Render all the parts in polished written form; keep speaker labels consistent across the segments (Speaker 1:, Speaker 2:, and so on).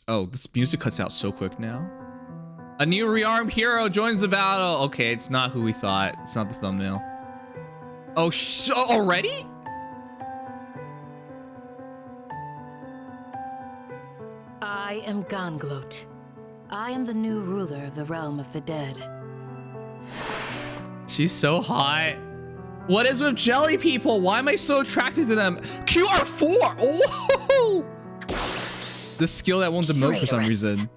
Speaker 1: Oh, this music cuts out so quick now. A new rearmed hero joins the battle. Okay, it's not who we thought. It's not the thumbnail. Oh, already?
Speaker 2: I am Ganglot. I am the new ruler of the realm of the dead.
Speaker 1: She's so hot. What is with jelly people? Why am I so attracted to them? QR4! Oh! The skill that won't demote for some reason.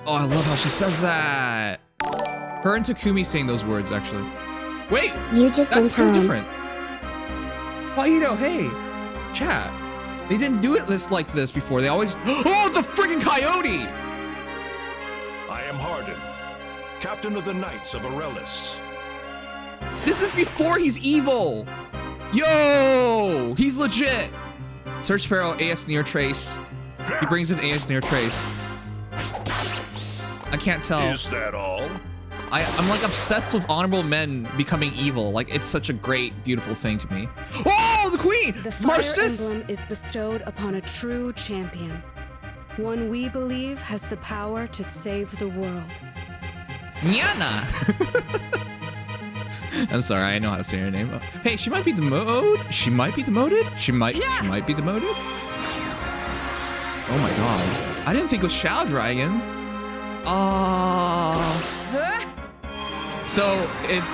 Speaker 1: Oh, I love how she says that. Her and Takumi saying those words, actually. Wait,
Speaker 3: you just
Speaker 1: that's so different. Paito, hey, chat. They didn't do it like this before. They always, oh, the freaking Coyote!
Speaker 4: I am Hardin, captain of the Knights of Elice.
Speaker 1: This is before he's evil. Yo, he's legit. Search Sparrow, AS near trace. He brings in AS near trace. I can't tell.
Speaker 4: Is that all?
Speaker 1: I'm like obsessed with honorable men becoming evil. Like it's such a great, beautiful thing to me. Oh, the queen!
Speaker 5: The Fire
Speaker 1: Marcis!
Speaker 5: Emblem is bestowed upon a true champion. One we believe has the power to save the world.
Speaker 1: Nyna! I'm sorry, I know how to say her name. Hey, she might be demoted. She might be demoted. She might be demoted. Oh my god. I didn't think it was Shao Dragon. So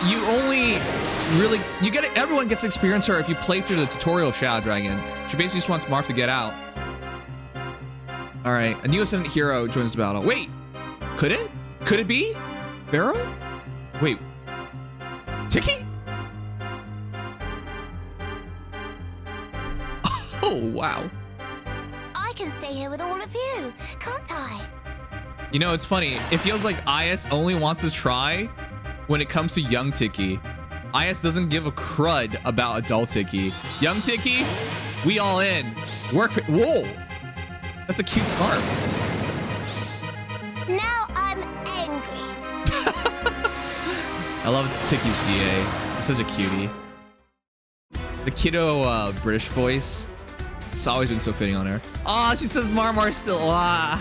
Speaker 1: you only really everyone gets to experience her if you play through the tutorial of Shao Dragon. She basically just wants Marth to get out. All right, a new ascendant hero joins the battle. Wait, could it? Could it be Barrow? Wait, Tiki? Oh wow.
Speaker 6: I can stay here with all of you, can't I?
Speaker 1: You know, it's funny. It feels like IS only wants to try when it comes to young Tiki. IS doesn't give a crud about adult Tiki. Young Tiki, we all in. Work. Whoa, that's a cute scarf.
Speaker 6: Now I'm angry.
Speaker 1: I love Tiki's VA. She's such a cutie. The kiddo British voice. It's always been so fitting on her. Ah, she says Marmar still. Ah.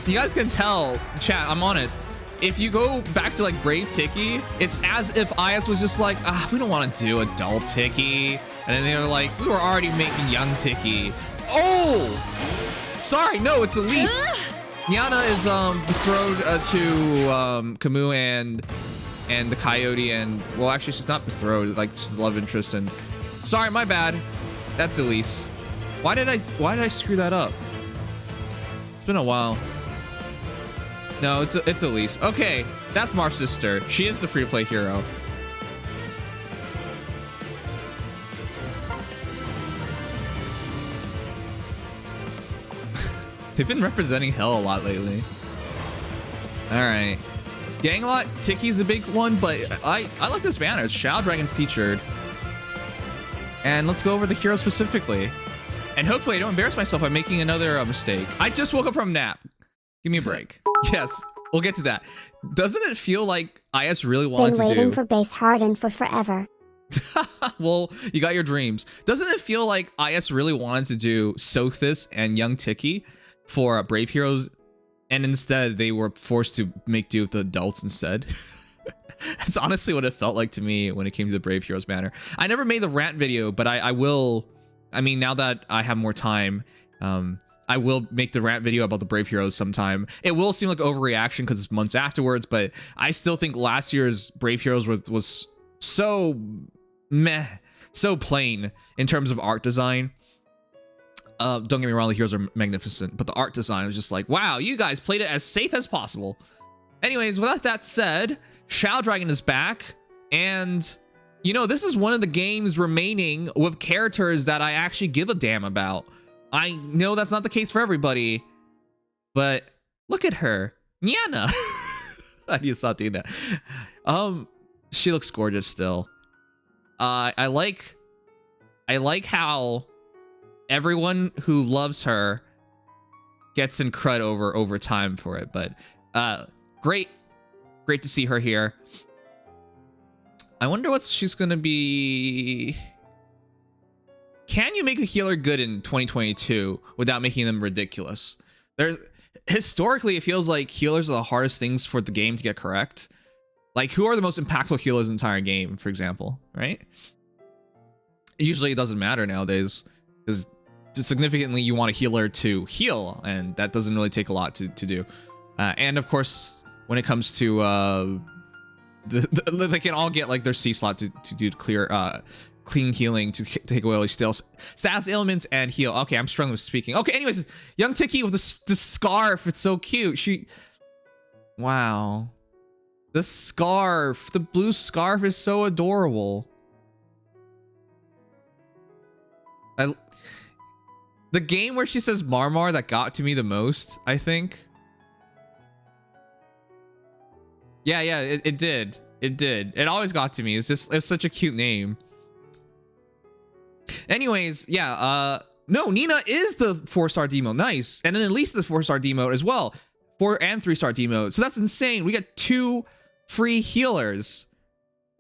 Speaker 1: You guys can tell, chat, I'm honest. If you go back to like Brave Tiki, it's as if IS was just like, we don't want to do adult Tiki. And then they were like, we were already making young Tiki. Oh, sorry, no, it's Elice. Nyna is betrothed to Camus and the Coyote, and well, actually, she's not betrothed. Like she's a love interest. And sorry, my bad. That's Elice. Why did I screw that up? It's been a while. No, it's Elice. Okay, that's Mar's sister. She is the free-to-play hero. They've been representing hell a lot lately. All right, Ganglot Tiki's a big one, but I like this banner. It's Shao Dragon featured. And let's go over the hero specifically. And hopefully I don't embarrass myself by making another mistake. I just woke up from a nap. Give me a break. Yes, we'll get to that. Doesn't it feel like IS really wanted to do...
Speaker 3: Been waiting for base Hardin for forever.
Speaker 1: Well, you got your dreams. Doesn't it feel like IS really wanted to do Sothis and Young Tiki for Brave Heroes, and instead they were forced to make do with the adults instead? That's honestly what it felt like to me when it came to the Brave Heroes banner. I never made the rant video, but I will... I mean, now that I have more time, I will make the rant video about the Brave Heroes sometime. It will seem like overreaction because it's months afterwards, but I still think last year's Brave Heroes was so meh, so plain in terms of art design. Don't get me wrong, the heroes are magnificent, but the art design was just like, wow, you guys played it as safe as possible. Anyways, with that said, Shao Dragon is back, and you know, this is one of the games remaining with characters that I actually give a damn about. I know that's not the case for everybody, but look at her, Nyna. I need to stop doing that. She looks gorgeous still. I like how everyone who loves her gets in crud over time for it, but great to see her here. I wonder what she's gonna be. can you make a healer good in 2022 without making them ridiculous? Historically, it feels like healers are the hardest things for the game to get correct. Like, who are the most impactful healers in the entire game, for example, right? Usually it doesn't matter nowadays, because significantly you want a healer to heal, and that doesn't really take a lot to do. And of course, when it comes to they can all get like their C slot to do clean healing to take away all these status ailments and heal. Okay, I'm struggling with speaking. Okay, anyways, young Tiki with the scarf. It's so cute. Wow, the scarf, the blue scarf is so adorable. The game where she says Marmar that got to me the most, I think. Yeah, it did. It always got to me. It's such a cute name. Anyways, yeah, no, Nyna is the 4-star demote. Nice. And then Elice is the 4-star demote as well. 4 and 3-star demote. So that's insane. We get 2 free healers.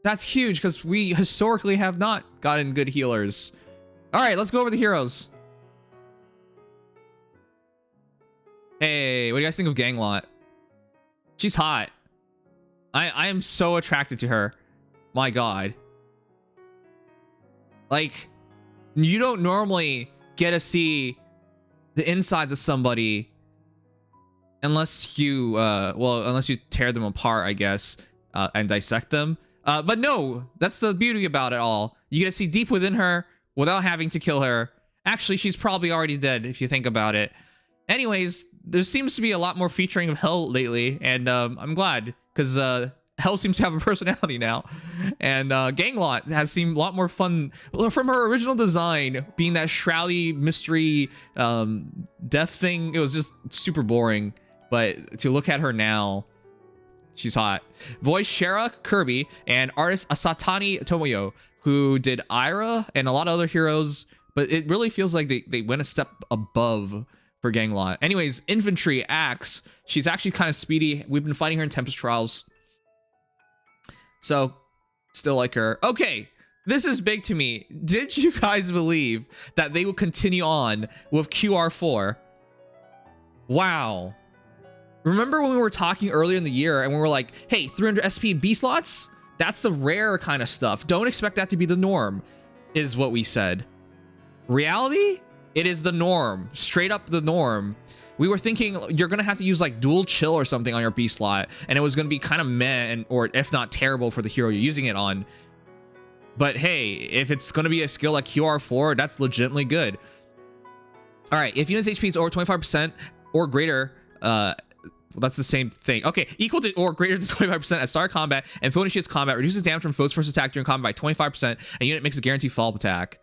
Speaker 1: That's huge because we historically have not gotten good healers. All right, let's go over the heroes. Hey, what do you guys think of Ganglot? She's hot. I am so attracted to her. My God. Like, you don't normally get to see the insides of somebody unless you, unless you tear them apart, I guess, and dissect them. But no, that's the beauty about it all. You get to see deep within her without having to kill her. Actually, she's probably already dead if you think about it. Anyways, there seems to be a lot more featuring of Hell lately, and I'm glad, because Hell seems to have a personality now, and Ganglot has seemed a lot more fun from her original design, being that shroudy mystery death thing. It was just super boring, but to look at her now, she's hot. Voice Shara Kirby and artist Asatani Tomoyo, who did Ira and a lot of other heroes, but it really feels like they went a step above for Ganglot. Anyways, infantry Axe. She's actually kind of speedy. We've been fighting her in Tempest Trials, so still like her. Okay, this is big to me. Did you guys believe that they would continue on with QR4? Wow. Remember when we were talking earlier in the year and we were like, hey, 300 SP B slots? That's the rare kind of stuff. Don't expect that to be the norm, is what we said. Reality? It is the norm. Straight up the norm. We were thinking you're going to have to use like dual chill or something on your B slot, and it was going to be kind of meh, or if not terrible for the hero you're using it on. But hey, if it's going to be a skill like QR4, that's legitimately good. All right, if unit's HP is over 25% or greater, that's the same thing. Okay, equal to or greater than 25% at start combat and foe initiates combat, reduces damage from foe's first attack during combat by 25%, and unit makes a guaranteed follow-up attack.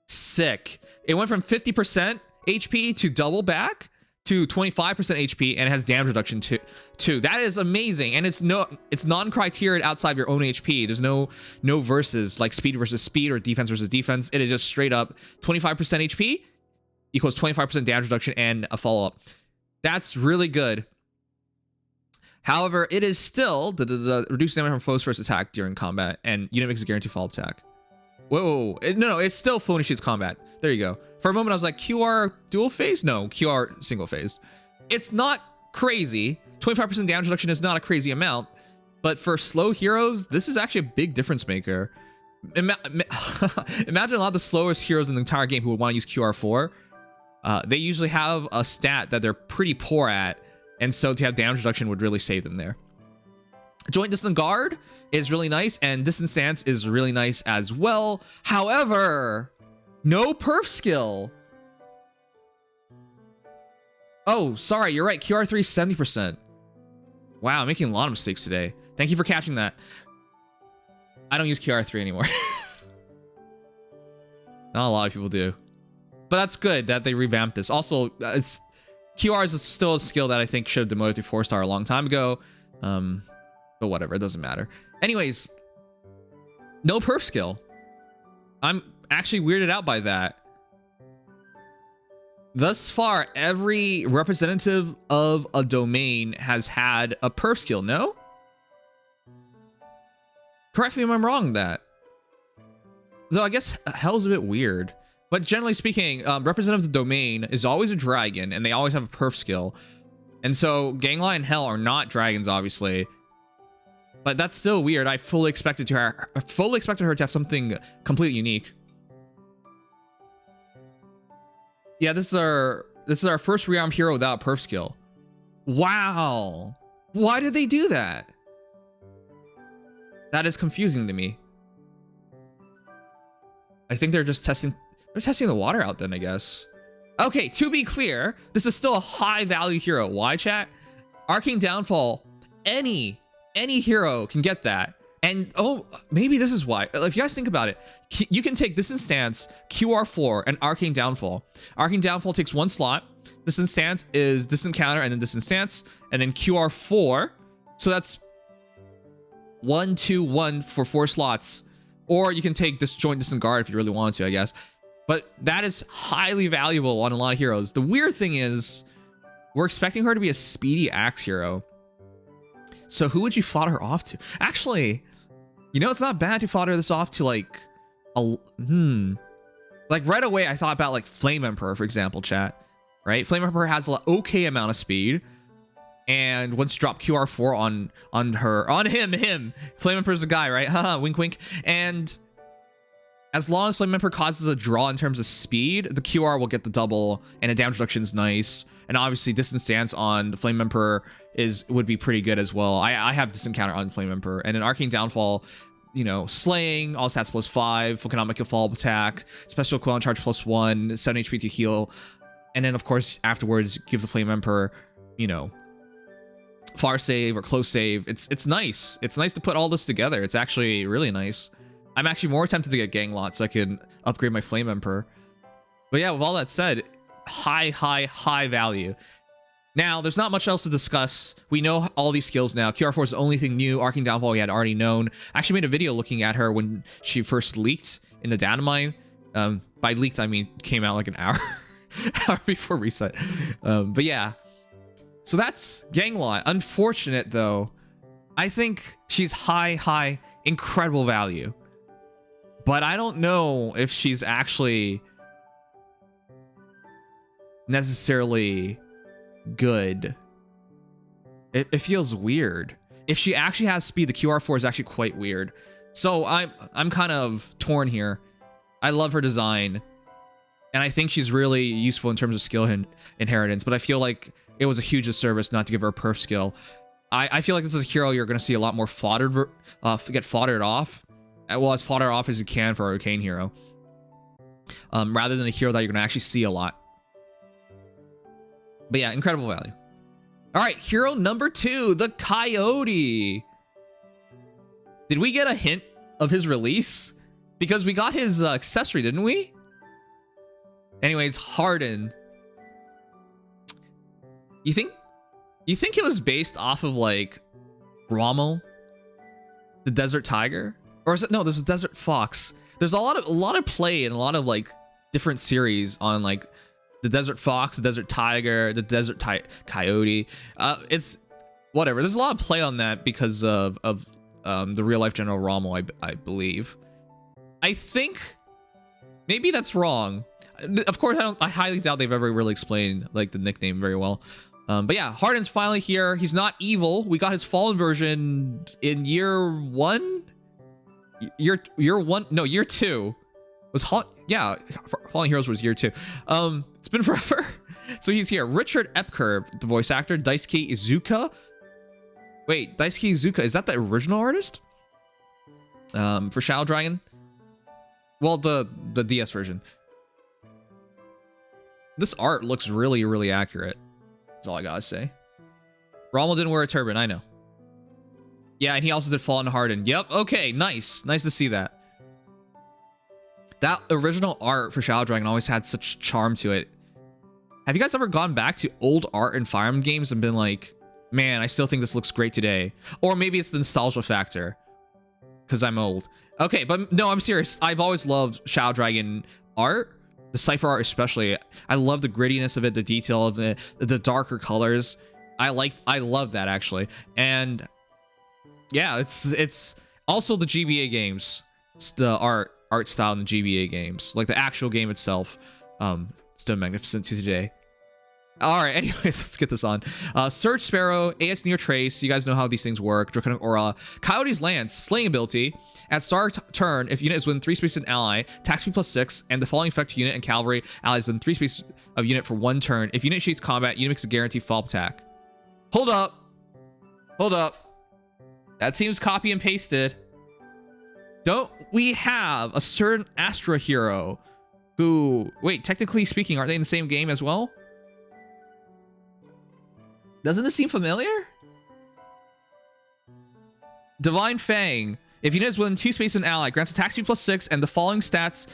Speaker 1: Sick. It went from 50% HP to double back to 25% HP, and it has damage reduction too. That is amazing, and it's non-criteria outside of your own HP. There's no versus like speed versus speed or defense versus defense. It is just straight up 25% HP equals 25% damage reduction and a follow-up. That's really good. However, it is still reduced damage from foe's first attack during combat, and unit makes a guaranteed follow-up attack. Whoa, no, it's still foe initiates combat. There you go. For a moment, I was like, QR dual phase? No, QR single phased. It's not crazy. 25% damage reduction is not a crazy amount, but for slow heroes, this is actually a big difference maker. Imagine a lot of the slowest heroes in the entire game who would want to use QR4. They usually have a stat that they're pretty poor at, and so to have damage reduction would really save them there. Joint Distant Guard is really nice, and Distant Stance is really nice as well. However, no perf skill. Oh, sorry, you're right. QR3 is 70%. Wow, I'm making a lot of mistakes today. Thank you for catching that. I don't use QR3 anymore. Not a lot of people do. But that's good that they revamped this. Also, QR is still a skill that I think should have demoted to 4-star a long time ago. But whatever, it doesn't matter. Anyways, no perf skill. I'm actually weirded out by that. Thus far, every representative of a domain has had a perf skill, no? Correct me if I'm wrong that. Though I guess Hell's a bit weird. But generally speaking, representative of the domain is always a dragon, and they always have a perf skill. And so Ganglot and Hell are not dragons, obviously. But that's still weird. I fully expected her to have something completely unique. Yeah, this is our first Rearmed Hero without a perf skill. Wow. Why did they do that? That is confusing to me. I think they're just testing the water out then, I guess. Okay, to be clear, this is still a high value hero. Why, chat? Arcane Downfall, any hero can get that. And oh, maybe this is why. If you guys think about it, you can take Distant Stance, QR4, and Arcane Downfall. Arcane Downfall takes 1 slot. Distant Stance is Distant Counter and then Distant Stance, and then QR4. So that's 1, 2, 1 for 4 slots. Or you can take Disjoint Distant Guard if you really want to, I guess. But that is highly valuable on a lot of heroes. The weird thing is, we're expecting her to be a speedy axe hero. So who would you fodder her off to? Actually, you know, it's not bad to fodder this off to like like right away I thought about like Flame Emperor, for example, chat. Right? Flame Emperor has an okay amount of speed. And once you drop QR4 on him. Flame Emperor's a guy, right? Haha, wink wink. And as long as Flame Emperor causes a draw in terms of speed, the QR will get the double, and the damage reduction is nice. And obviously, Distant Stance on the Flame Emperor would be pretty good as well. I have Distant Counter on Flame Emperor, and an Arcane Downfall, you know, Slaying, all stats +5, full economic follow-up attack, special equivalent charge +1, 7 HP to heal, and then of course afterwards give the Flame Emperor, you know, far save or close save. It's nice. It's nice to put all this together. It's actually really nice. I'm actually more tempted to get Ganglot so I can upgrade my Flame Emperor. But yeah, with all that said, high value. Now, there's not much else to discuss. We know all these skills now. QR4 is the only thing new. Arcane Downfall we had already known. I actually made a video looking at her when she first leaked in the data mine. By leaked, I mean came out like an hour before reset. But yeah. So that's Ganglot. Unfortunate though. I think she's high, incredible value. But I don't know if she's actually necessarily good. It feels weird. If she actually has speed, the QR4 is actually quite weird. So I'm kind of torn here. I love her design, and I think she's really useful in terms of skill inheritance, but I feel like it was a huge disservice not to give her a perf skill. I feel like this is a hero you're going to see a lot more foddered, get foddered off. Well, as foddered off as you can for a Arcane hero. Rather than a hero that you're going to actually see a lot. But yeah, incredible value. All right, hero number 2, the Coyote. Did we get a hint of his release? Because we got his accessory, didn't we? Anyways, Hardin. You think it was based off of like Rommel, the Desert Tiger? Or is it, no, there's a Desert Fox. There's a lot of play and a lot of like different series on like the Desert Fox, the Desert Tiger, the Desert Coyote. It's whatever. There's a lot of play on that because of the real life General Rommel, I believe. I think maybe that's wrong. Of course, I highly doubt they've ever really explained like the nickname very well. But yeah, Hardin's finally here. He's not evil. We got his fallen version in year 1. Year 2 was Fallen Heroes was year 2. It's been forever. So he's here. Richard Epker, the voice actor. Daisuke Izuka. Wait, Daisuke Izuka, is that the original artist? For Shadow Dragon? Well, the DS version. This art looks really accurate. That's all I gotta say. Rommel didn't wear a turban, I know. Yeah, and he also did Fallen Hardin. Yep, okay, nice. Nice to see that. That original art for Shadow Dragon always had such charm to it. Have you guys ever gone back to old art in Fire Emblem games and been like, man, I still think this looks great today? Or maybe it's the nostalgia factor, because I'm old. Okay, but no, I'm serious. I've always loved Shadow Dragon art, the Cypher art especially. I love the grittiness of it, the detail of it, the darker colors. I love that actually. And yeah, it's also the GBA games. It's the art art style in the GBA games. Like the actual game itself. Still magnificent to today. All right, anyways, let's get this on. Surge Sparrow, AS Near Trace. You guys know how these things work. Draconic Aura. Coyote's Lance, Slaying ability. At start turn, if unit is within 3 spaces of an ally, attack speed +6, and the following effect to unit and cavalry allies within 3 spaces of unit for 1 turn. If unit initiates combat, unit makes a guaranteed follow-up attack. Hold up. Hold up. That seems copy and pasted. Don't we have a certain Astra hero who... Wait, technically speaking, aren't they in the same game as well? Doesn't this seem familiar? Divine Fang. If unit is within 2 spaces of an ally, grants attack speed +6 and the following stats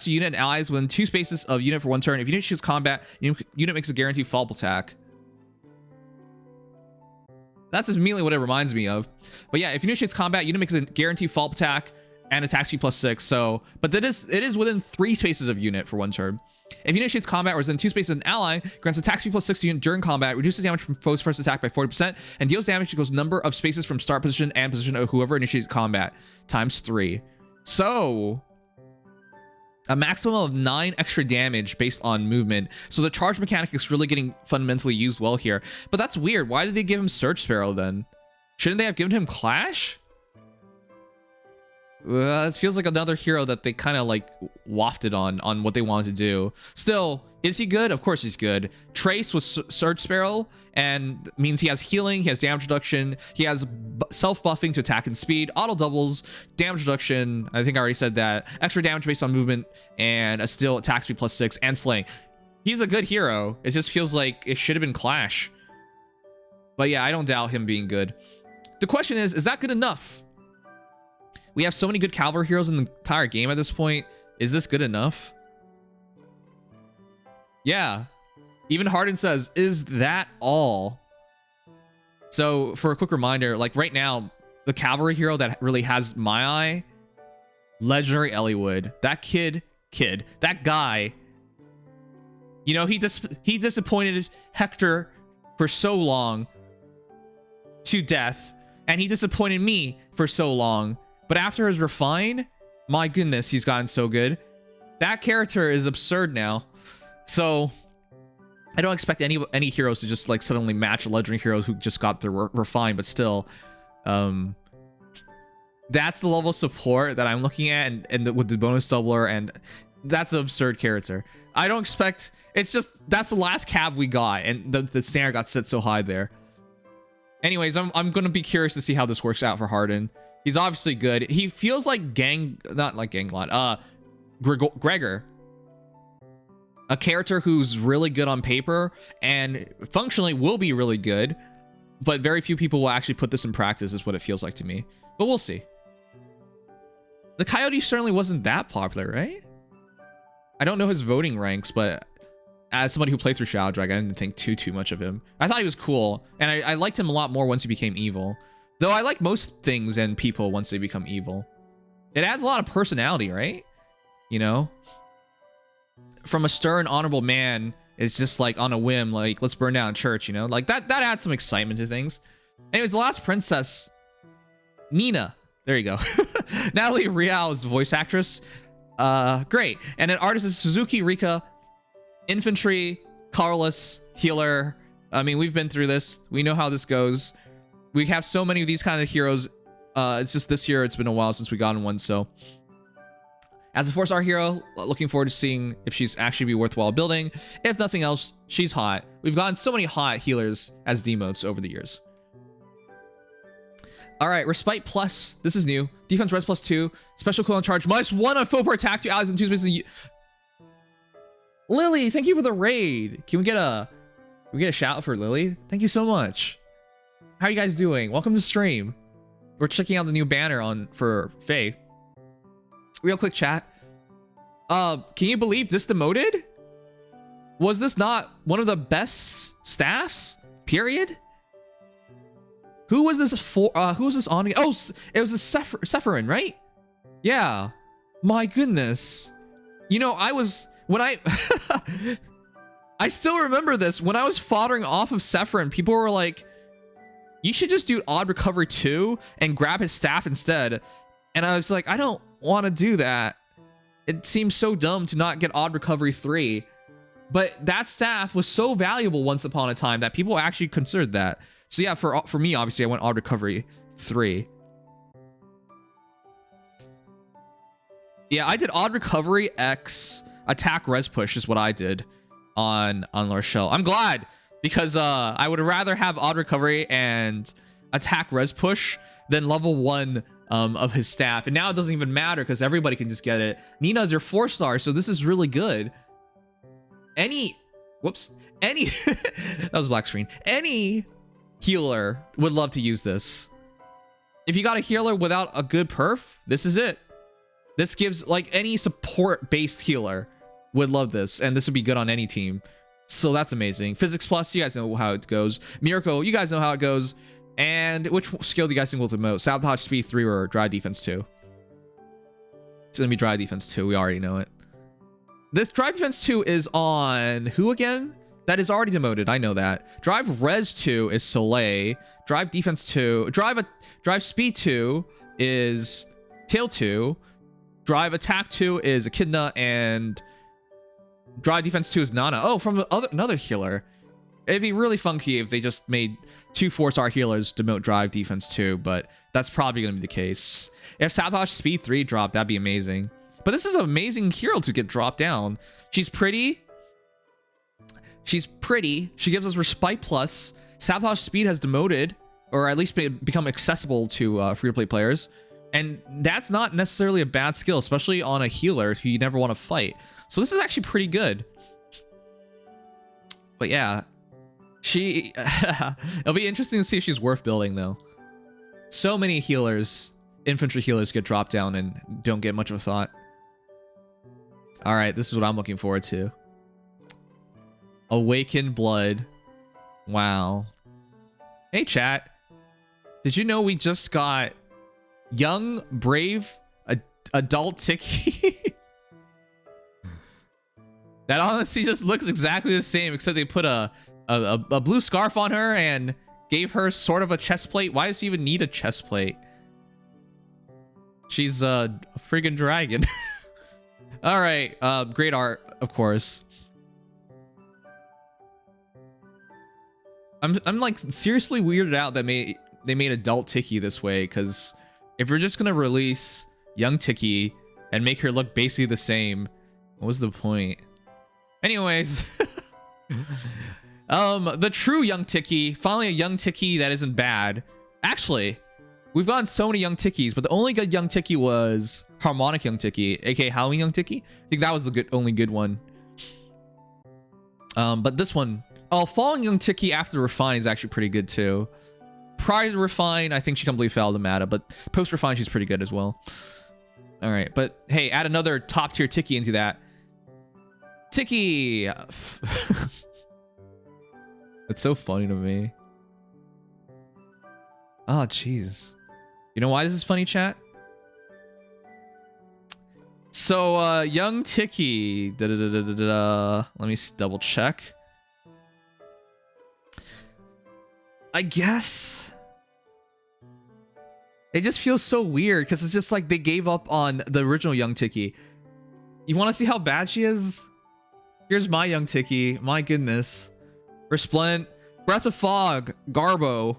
Speaker 1: to unit and allies within 2 spaces of unit for 1 turn. If unit chooses combat, unit makes a guaranteed follow-up attack. That's immediately what it reminds me of. But yeah, if unit initiates combat, unit makes a guaranteed follow-up attack and attack speed +6. So, but it is within 3 spaces of unit for 1 turn. If unit initiates combat or is in 2 spaces of an ally, grants attack speed +6 to unit during combat, reduces damage from foe's first attack by 40%, and deals damage equals number of spaces from start position and position of whoever initiates combat times 3. So a maximum of 9 extra damage based on movement. So the charge mechanic is really getting fundamentally used well here. But that's weird. Why did they give him Surge Sparrow then? Shouldn't they have given him Clash? It feels like another hero that they kind of like wafted on what they wanted to do. Still, is he good? Of course he's good. Trace was Surge Sparrow and means he has healing, he has damage reduction, he has self-buffing to attack and speed, auto doubles, damage reduction, I think I already said that, extra damage based on movement, and a still attack speed +6 and slaying. He's a good hero. It just feels like it should have been Clash. But yeah, I don't doubt him being good. The question is that good enough? We have so many good cavalry heroes in the entire game at this point. Is this good enough? Yeah. Even Hardin says, is that all? So for a quick reminder, like right now, the cavalry hero that really has my eye, legendary Eliwood. That that guy, you know, he disappointed Hector for so long to death, and he disappointed me for so long. But after his refine, my goodness, he's gotten so good. That character is absurd now. So I don't expect any heroes to just like suddenly match legendary heroes who just got their refine, but still, that's the level of support that I'm looking at, and with the bonus doubler, and that's an absurd character. I don't expect, it's just, that's the last cav we got, and the standard got set so high there. Anyways, I'm gonna be curious to see how this works out for Hardin. He's obviously good. He feels like not like Ganglot, Gregor. A character who's really good on paper and functionally will be really good, but very few people will actually put this in practice is what it feels like to me. But we'll see. The Coyote certainly wasn't that popular, right? I don't know his voting ranks, but as somebody who played through Shadow Dragon, I didn't think too much of him. I thought he was cool, and I liked him a lot more once he became evil. Though I like most things and people once they become evil. It adds a lot of personality, right? You know? From a stern, honorable man, it's just like on a whim, like, let's burn down a church, you know? Like, that adds some excitement to things. Anyways, the last princess, Nyna. There you go. Natalie Rial's voice actress. Great. And then artist is Suzuki Rika. Infantry, colorless, healer. I mean, we've been through this. We know how this goes. We have so many of these kind of heroes. It's just this year, it's been a while since we got one, so. As a 4-star hero, looking forward to seeing if she's actually be worthwhile building. If nothing else, she's hot. We've gotten so many hot healers as Demotes over the years. All right, Respite Plus. This is new. Defense Res +2. Special cooldown charge -1 on foe per attack to allies in 2 spaces. Lily, thank you for the raid. Can we get a shout out for Lily? Thank you so much. How are you guys doing? Welcome to stream. We're checking out the new banner for Feh. Real quick chat. Can you believe this demoted? Was this not one of the best staffs? Period. Who was this for? Who was this on? Oh, it was a Sephirin, right? Yeah. My goodness. You know, I still remember this. When I was foddering off of Sephirin, people were like, you should just do Odd Recovery 2 and grab his staff instead. And I was like, I don't want to do that. It seems so dumb to not get Odd Recovery 3. But that staff was so valuable once upon a time that people actually considered that. So yeah, for me, obviously, I went Odd Recovery 3. Yeah, I did Odd Recovery X Attack Res Push is what I did on Larshell. I'm glad, because I would rather have Odd Recovery and Attack Res Push than level 1 of his staff. And now it doesn't even matter because everybody can just get it. Nyna is your 4-star, so this is really good. Any that was a black screen. Any healer would love to use this. If you got a healer without a good perf, this is it. This gives, like, any support based healer would love this, and this would be good on any team. So that's amazing. Physics Plus, you guys know how it goes. Miracle, you guys know how it goes. And which skill do you guys think will demote? Sabotage Speed 3 or Dry Defense 2? It's gonna be Dry Defense 2, we already know it. This Drive Defense 2 is on who again? That is already demoted, I know that. Drive Res 2 is Soleil. Drive Defense 2, Drive Speed 2 is Tail 2. Drive Attack 2 is Echidna, and Drive Defense 2 is Nana. Oh, from another healer. It'd be really funky if they just made 2 4-star healers demote Drive Defense 2, but that's probably gonna be the case. If Sabotage Speed 3 dropped, that'd be amazing. But this is an amazing hero to get dropped down. She's pretty. She's pretty. She gives us Respite Plus. Sabotage Speed has demoted, or at least become accessible to free-to-play players. And that's not necessarily a bad skill, especially on a healer who you never want to fight. So this is actually pretty good. But yeah, it'll be interesting to see if she's worth building, though. So many healers, infantry healers, get dropped down and don't get much of a thought. All right, this is what I'm looking forward to. Awakened Blood. Wow. Hey, chat. Did you know we just got young, brave, adult Tiki? That honestly just looks exactly the same, except they put a blue scarf on her and gave her sort of a chest plate. Why does she even need a chest plate? She's a friggin' dragon. All right, great art, of course. I'm like seriously weirded out that they made adult Tiki this way, because if you're just gonna release young Tiki and make her look basically the same, what was the point? Anyways, the true young Tiki, finally a young Tiki that isn't bad. Actually, we've gotten so many young Tikis, but the only good young Tiki was Harmonic Young Tiki, aka Howling Young Tiki. I think that was the only good one. But this one, Falling Young Tiki after Refine is actually pretty good too. Prior to Refine, I think she completely fell to meta, but post Refine, she's pretty good as well. All right, but hey, add another top tier Tiki into that. Tiki. That's so funny to me. Oh, jeez. You know why this is funny, chat? So, young Tiki. Let me double check. I guess it just feels so weird because it's just like they gave up on the original young Tiki. You want to see how bad she is? Here's my young Tiki. My goodness. Resplendent, Breath of Fog, Garbo,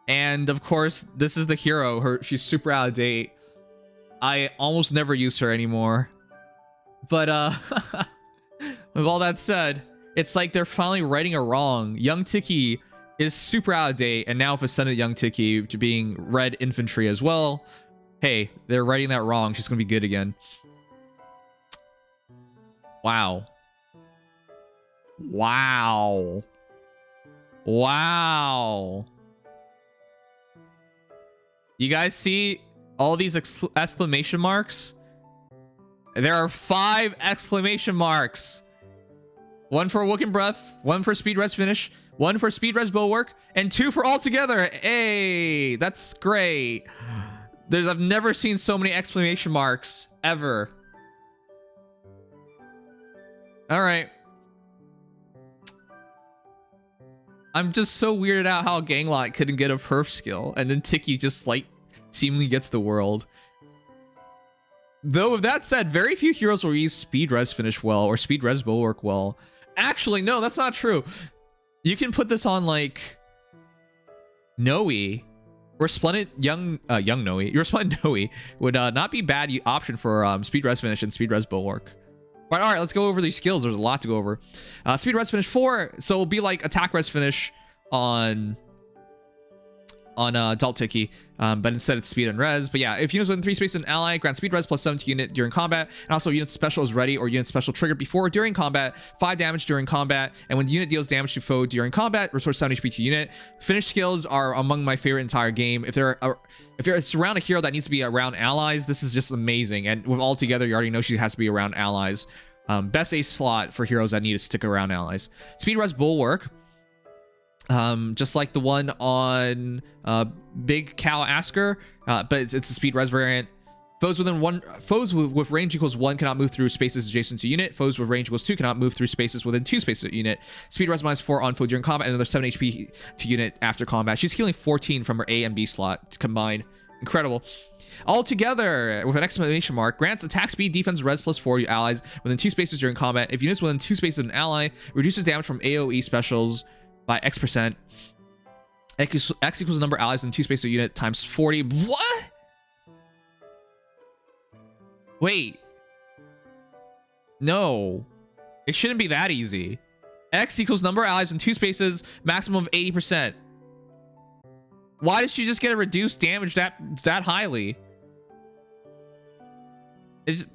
Speaker 1: and of course this is the hero. She's super out of date. I almost never use her anymore. But with all that said, it's like they're finally righting a wrong. Young Tiki is super out of date, and now if Ascended Young Tiki to being red infantry as well, hey, they're righting that wrong. She's gonna be good again. Wow. Wow. Wow. You guys see all these exclamation marks? There are 5 exclamation marks. One for Awoken Breath, one for Speed Res Finish, one for Speed Res Bulwark, and 2 for all together. Hey, that's great. I've never seen so many exclamation marks ever. All right. I'm just so weirded out how Ganglot couldn't get a perf skill, and then Tiki just like seemingly gets the world. Though with that said, very few heroes will use speed res finish well or speed res bulwark well. Actually, no, that's not true. You can put this on like Noe. Resplendent young Noe. Resplendent Noe would not be bad option for speed res finish and speed res bulwark. But all right, let's go over these skills. There's a lot to go over. Speed res finish 4, so it'll be like attack res finish on adult Tiki, but instead it's speed and res. But yeah, if units within 3 spaces of an ally, grant speed res plus 7 to unit during combat, and also unit special is ready or unit special triggered before or during combat, 5 damage during combat, and when the unit deals damage to foe during combat, restores 7 HP to unit. Finish skills are among my favorite entire game. If it's around a hero that needs to be around allies, this is just amazing. And with all together, you already know she has to be around allies. Best ace slot for heroes that need to stick around allies. Speed res bulwark. Just like the one on Big Cow Asker, but it's a speed res variant. Foes with range equals 1 cannot move through spaces adjacent to unit. Foes with range equals 2 cannot move through spaces within 2 spaces of unit. Speed res minus 4 on foe during combat, and another 7 HP to unit after combat. She's healing 14 from her A and B slot combined. Incredible. All together with an exclamation mark, grants attack speed defense res plus 4 to allies within 2 spaces during combat. If units within 2 spaces of an ally, reduces damage from AoE specials by X%. X equals the number of allies in 2 spaces of unit times 40. What? Wait. No. It shouldn't be that easy. X equals number of allies in 2 spaces, maximum of 80%. Why does she just get a reduced damage that highly?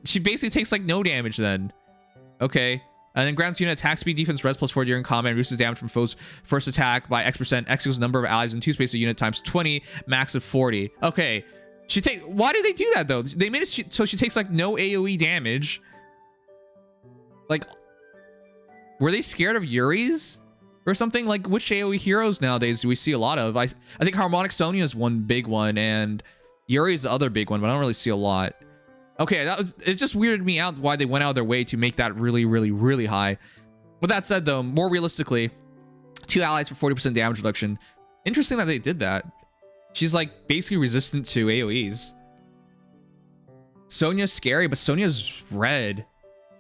Speaker 1: She basically takes like no damage then. Okay. And then grants unit attack speed defense res plus 4 during combat, reduces damage from foe's first attack by X%. X equals number of allies in 2 spaces of unit times 20, max of 40. Okay. Why do they do that though? They made it so she takes like no AoE damage. Like, were they scared of Yuri's or something? Like, which AoE heroes nowadays do we see a lot of? I think Harmonic Sonia is one big one, and Yuri is the other big one, but I don't really see a lot. Okay, it just weirded me out why they went out of their way to make that really, really, really high. With that said, though, more realistically, 2 allies for 40% damage reduction. Interesting that they did that. She's like basically resistant to AoEs. Sonia's scary, but Sonia's red,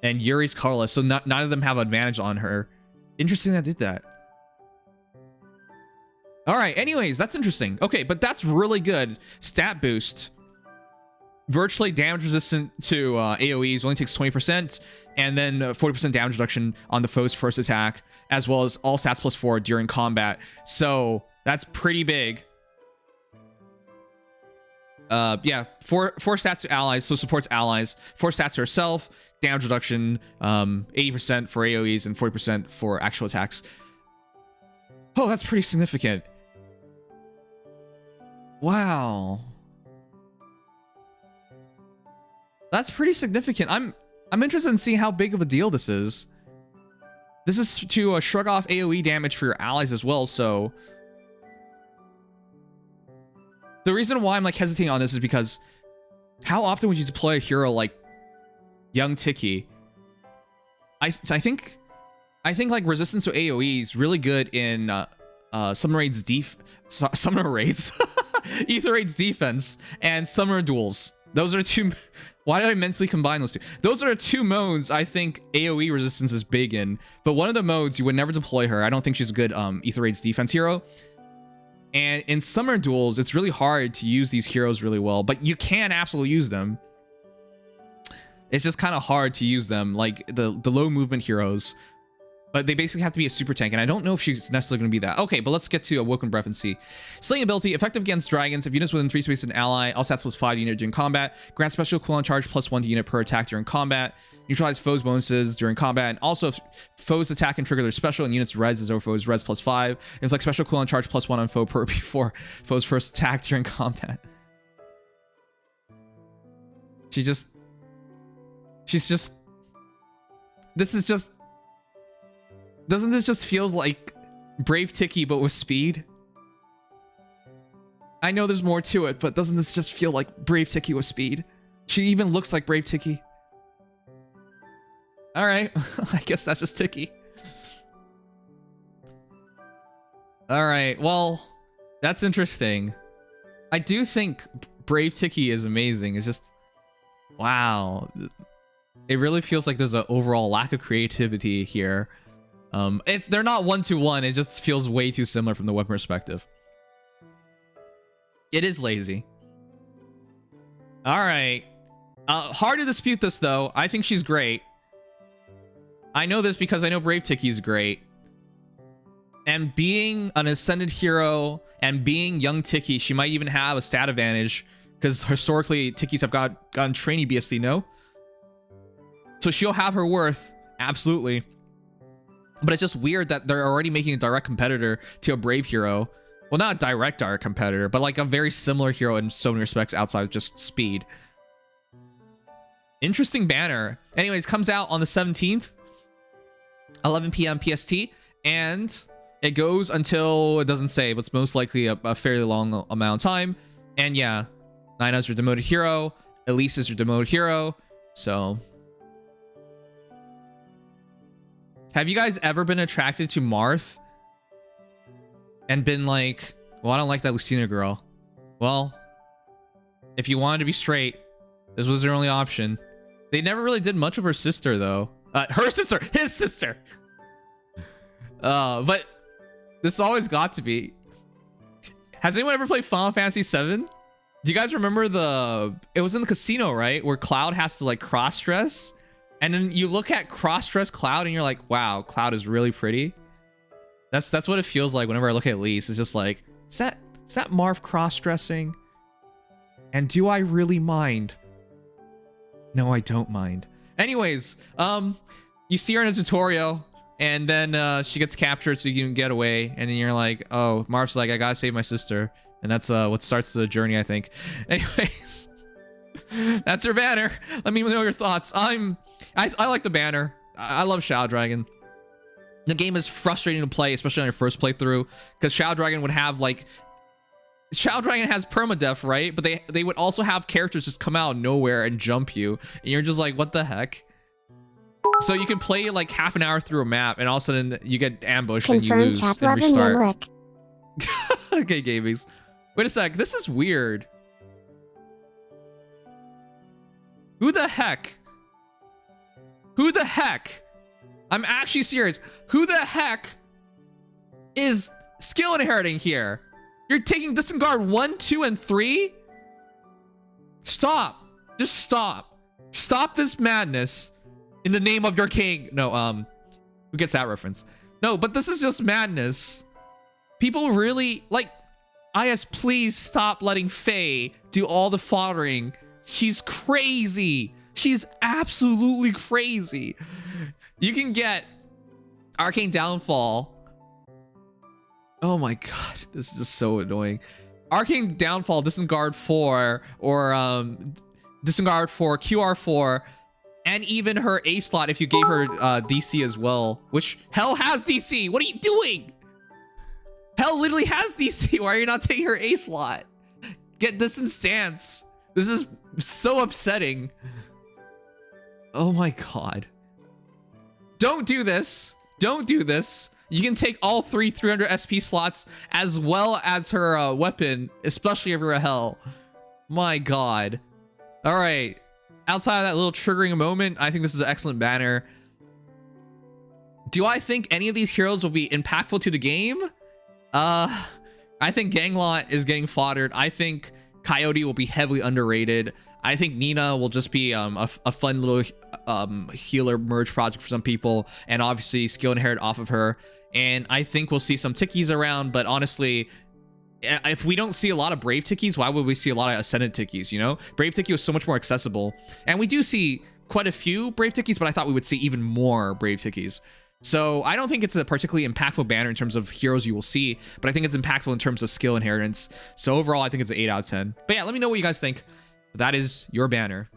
Speaker 1: and Yuri's colorless, so none of them have advantage on her. Interesting that did that. All right, anyways, that's interesting. Okay, but that's really good. Stat boost. Virtually damage resistant to AoEs, only takes 20%, and then 40% damage reduction on the foe's first attack, as well as all stats plus 4 during combat. So that's pretty big. Yeah, 4 stats to allies, so supports allies. 4 stats to herself, damage reduction, 80% for AoEs and 40% for actual attacks. Oh, that's pretty significant. Wow. That's pretty significant. I'm interested in seeing how big of a deal this is. This is to shrug off AoE damage for your allies as well, so... The reason why I'm like hesitating on this is because how often would you deploy a hero like young Tiki? I think like resistance to AoE is really good in Summoner Raid's Ether Raid's defense and Summoner Duels. Those are 2. Why did I mentally combine those 2? Those are 2 modes I think AoE resistance is big in. But one of the modes you would never deploy her. I don't think she's a good Ether Raid's defense hero. And in Summoner Duels, it's really hard to use these heroes really well, but you can absolutely use them. It's just kind of hard to use them, like the low movement heroes. But they basically have to be a super tank, and I don't know if she's necessarily going to be that. Okay, but let's get to Awoken Breath and see. Slaying ability, effective against dragons. If units within 3 spaces of an ally, all stats plus 5 unit during combat. Grant special cooldown charge plus 1 to unit per attack during combat. Neutralize foes' bonuses during combat. And also, if foes attack and trigger their special, and units res over foes res plus 5. Inflict special cooldown charge plus 1 on foe per before foes' first attack during combat. She's just... This is just... Doesn't this just feels like Brave Tiki but with speed? I know there's more to it, but doesn't this just feel like Brave Tiki with speed? She even looks like Brave Tiki. All right, I guess that's just Tiki. All right, well, that's interesting. I do think Brave Tiki is amazing. It's just, Wow. It really feels like there's an overall lack of creativity here. They're not one-to-one. It just feels way too similar from the weapon perspective. It is lazy. All right. Hard to dispute this, though. I think she's great. I know this because I know Brave Tiki's great. And being an ascended hero and being young Tiki, she might even have a stat advantage because historically Tikis have gotten trainee BSD, no? So she'll have her worth, absolutely. But it's just weird that they're already making a direct competitor to a Brave hero. Well, not a direct competitor, but like a very similar hero in so many respects outside of just speed. Interesting banner. Anyways, comes out on the 17th, 11 p.m. PST, and it goes until, it doesn't say, but it's most likely a fairly long amount of time. And yeah, Nyna's your demoted hero, Elice is your demoted hero, so... Have you guys ever been attracted to Marth and been like, well, I don't like that Lucina girl? Well, if you wanted to be straight, this was your only option. They never really did much of her sister, though. Her sister, his sister. But this always got to be. Has anyone ever played Final Fantasy VII? Do you guys remember it was in the casino, right? Where Cloud has to like cross-dress. And then you look at cross-dress Cloud and you're like, wow, Cloud is really pretty. That's what it feels like whenever I look at Elice. It's just like, is that Marth cross-dressing? And do I really mind? No, I don't mind. Anyways, you see her in a tutorial and then she gets captured so you can get away. And then you're like, oh, Marth's like, I gotta save my sister. And that's what starts the journey, I think. Anyways, that's her banner. Let me know your thoughts. I like the banner. I love Shadow Dragon. The game is frustrating to play, especially on your first playthrough, because Shadow Dragon would have like... Shadow Dragon has permadeath, right? But they would also have characters just come out of nowhere and jump you. And you're just like, what the heck? So you can play like half an hour through a map and all of a sudden you get ambushed and you lose and restart. Okay, gamies. Wait a sec. This is weird. Who the heck? Who the heck? I'm actually serious. Who the heck is skill inheriting here? You're taking disregard 1, 2, and 3? Stop. Just stop. Stop this madness in the name of your king. No, who gets that reference? No, but this is just madness. People really, like, IS, please stop letting Feh do all the foddering. She's crazy. She's absolutely crazy. You can get Arcane Downfall. Oh my god, this is just so annoying. Arcane Downfall, Disregard 4, or Disregard 4, QR4, and even her A slot if you gave her DC as well, which Hell has DC. What are you doing? Hell literally has DC. Why are you not taking her A slot? Get this in stance. This is so upsetting. Oh my god. Don't do this. Don't do this. You can take all 300 SP slots as well as her weapon, especially if you're a Hell. My god. All right. Outside of that little triggering moment, I think this is an excellent banner. Do I think any of these heroes will be impactful to the game? I think Ganglot is getting foddered. I think Coyote will be heavily underrated. I think Nyna will just be a fun little healer merge project for some people, and obviously skill inherit off of her. And I think we'll see some Tikis around, but honestly, if we don't see a lot of Brave Tikis, why would we see a lot of Ascendant Tikis, you know? Brave Tiki was so much more accessible. And we do see quite a few Brave Tikis, but I thought we would see even more Brave Tikis. So I don't think it's a particularly impactful banner in terms of heroes you will see, but I think it's impactful in terms of skill inheritance. So overall, I think it's an 8 out of 10. But yeah, let me know what you guys think. That is your banner.